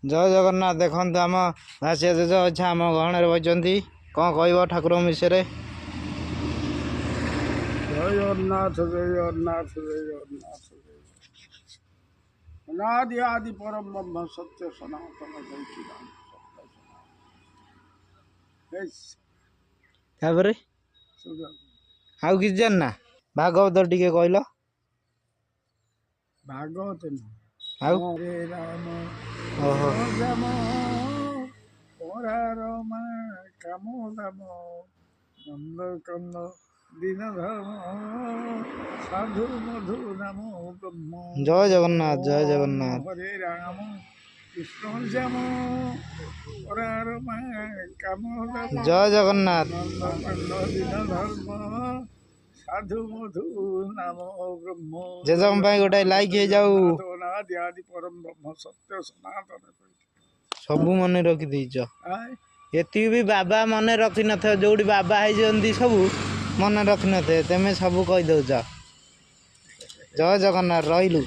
जय जगन्नाथ। देखते आम भाषिया जेज अच्छा आम गहण बचती कौन कह ठाकुर विषय। जय जगन्नाथ जय जगन्नाथ जय जगन्नाथ अनादि आदि परम ब्रह्म सत्य सनातन जयचिदानंद आउ कि जानना भागवत टिके कहल भागवत हरे राम ओहो राम राम काम राम नंद कंद दीन धर्म साधु मधु नाम ब्रह्म जय जगन्नाथ जय जगन्नाथ। हरे राम कृष्ण श्याम राम काम राम जय जगन्नाथ। नंद कंद दीन धर्म साधु मधु नाम ब्रह्म जेजम भाई गोटे लाइक हो जाऊ आदि आदि परम ब्रह्म सत्य सनातन सब मन रखी देच ये भी बाबा मन रखी न जो बाबा है सब मन रखी न तेमे सब कही दौच। जय जगन्नाथ रही।